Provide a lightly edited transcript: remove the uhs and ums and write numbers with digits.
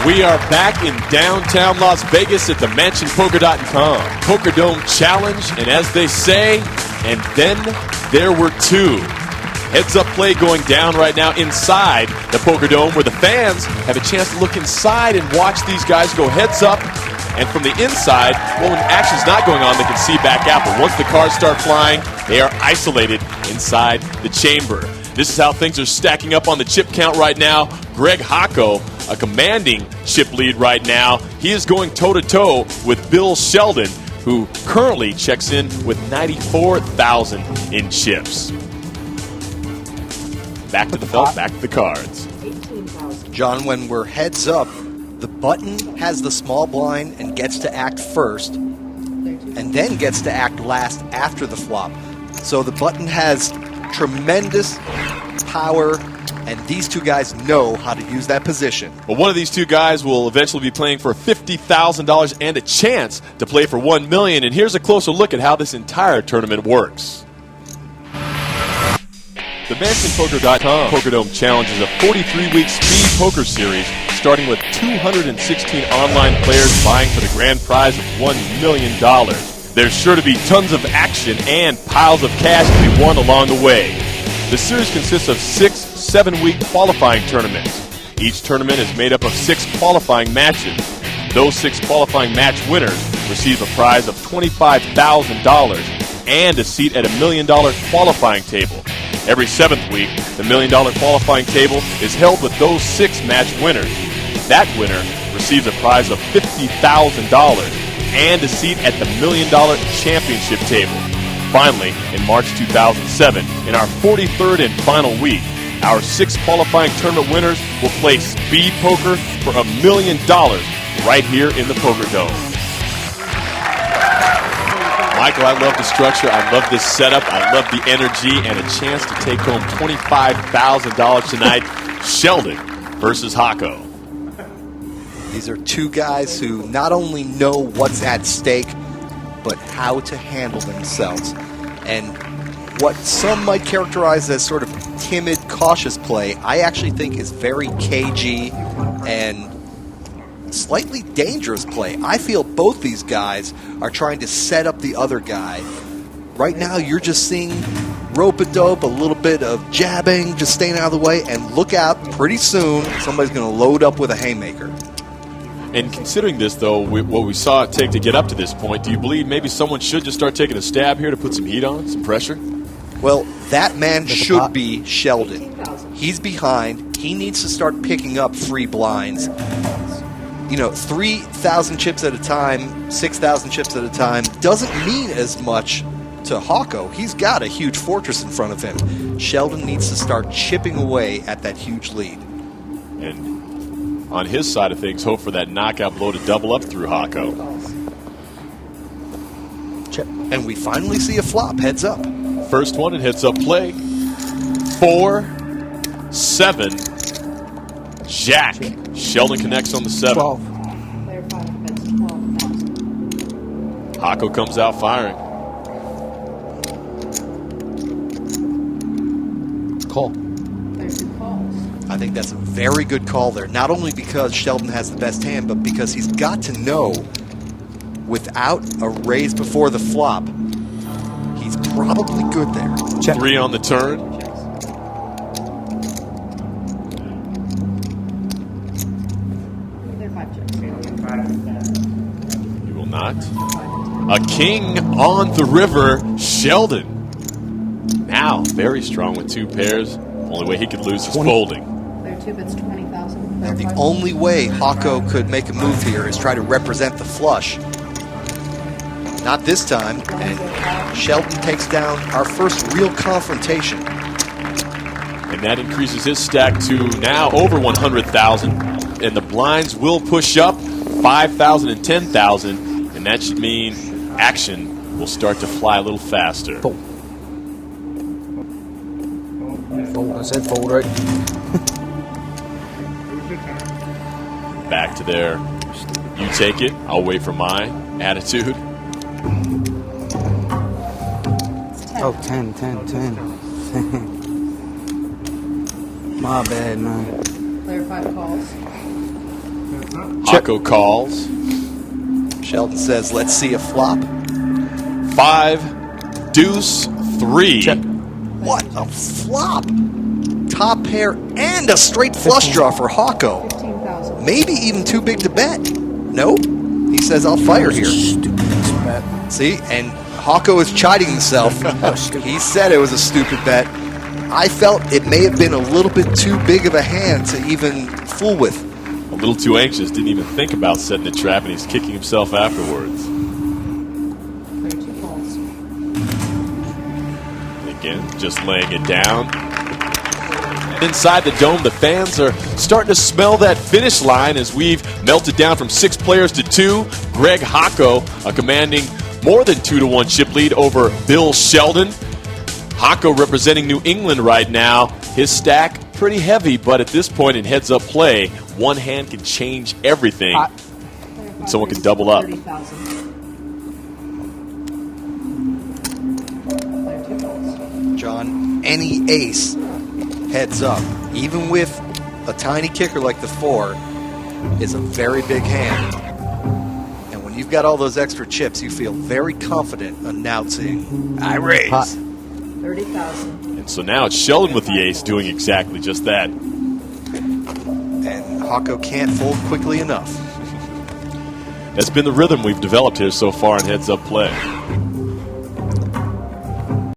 We are back in downtown Las Vegas at the MansionPoker.com PokerDome Challenge, and as they say, and then there were two. Heads-up play going down right now inside the PokerDome, where the fans have a chance to look inside and watch these guys go heads-up. And from the inside, well, when action's not going on, they can see back out. But once the cards start flying, they are isolated inside the chamber. This is how things are stacking up on the chip count right now. Greg Hocko, a commanding chip lead right now. He is going toe-to-toe with Bill Sheldon, who currently checks in with 94,000 in chips. Back to the felt, back to the cards. John, when we're heads up, the button has the small blind and gets to act first, and then gets to act last after the flop. So the button has tremendous power, and these two guys know how to use that position. Well, one of these two guys will eventually be playing for $50,000 and a chance to play for $1 million. And here's a closer look at how this entire tournament works. The MansionPoker.com PokerDome Challenge is a 43-week speed poker series starting with 216 online players vying for the grand prize of $1 million. There's sure to be tons of action and piles of cash to be won along the way. The series consists of 6 7-week qualifying tournaments. Each tournament is made up of 6 qualifying matches. Those 6 qualifying match winners receive a prize of $25,000 and a seat at $1 million qualifying table. Every 7th week, the $1 million qualifying table is held with those 6 match winners. That winner receives a prize of $50,000 and a seat at the $1 million championship table. Finally, in March 2007, in our 43rd and final week, our 6 qualifying tournament winners will play speed poker for $1 million right here in the PokerDome. Michael, I love the structure. I love this setup. I love the energy and a chance to take home $25,000 tonight. Sheldon versus Hocko. These are two guys who not only know what's at stake, but how to handle themselves. And what some might characterize as sort of timid, cautious play, I actually think is very cagey and slightly dangerous play. I feel both these guys are trying to set up the other guy. Right now, you're just seeing rope-a-dope, a little bit of jabbing, just staying out of the way, and look out, pretty soon, somebody's going to load up with a haymaker. And considering this, though, what we saw it take to get up to this point, do you believe maybe someone should just start taking a stab here to put some heat on, some pressure? Well, that man should be Sheldon. He's behind. He needs to start picking up free blinds. You know, 3,000 chips at a time, 6,000 chips at a time doesn't mean as much to Hocko. He's got a huge fortress in front of him. Sheldon needs to start chipping away at that huge lead. And on his side of things, hope for that knockout blow to double up through Hocko. Chip. And we finally see a flop, heads up. First one in heads up play. 4, 7, Jack. Sheldon connects on the 7. 12. Hocko comes out firing. Call. I think that's a very good call there. Not only because Sheldon has the best hand, but because he's got to know without a raise before the flop, he's probably good there. Check. 3 on the turn. You will not. A king on the river, Sheldon. Now very strong with 2 pairs. Only way he could lose is folding. It's 20,000. Now, the only way Hocko could make a move here is try to represent the flush. Not this time, and Sheldon takes down our first real confrontation. And that increases his stack to now over 100,000. And the blinds will push up 5,000 and 10,000. And that should mean action will start to fly a little faster. Fold. Fold. I said fold, right? Back to there. You take it. I'll wait for my attitude. Oh, 10. My bad, man. Player 5 calls. Hako calls. Sheldon says, let's see a flop. 5, deuce, 3. Check. What a flop! Top pair and a straight flush draw for Hako. 15,000. Maybe even too big to bet. Nope. He says, I'll fire here. Stupid bet. See, and Hako is chiding himself. He said it was a stupid bet. I felt it may have been a little bit too big of a hand to even fool with. A little too anxious, didn't even think about setting a trap, and he's kicking himself afterwards. 32 calls. Again, just laying it down. Inside the dome, the fans are starting to smell that finish line as we've melted down from 6 players to 2. Greg Hako commanding more than 2-1 chip lead over Bill Sheldon. Hako representing New England right now. His stack pretty heavy, but at this point in heads-up play, one hand can change everything. Player Someone five can double up. 30,000. Player 2 calls. John, any ace heads up, even with a tiny kicker like the 4, is a very big hand. And when you've got all those extra chips, you feel very confident announcing, I raise. Pot. 30,000. And so now it's Sheldon with the ace doing exactly just that. And Hako can't fold quickly enough. That's been the rhythm we've developed here so far in heads-up play.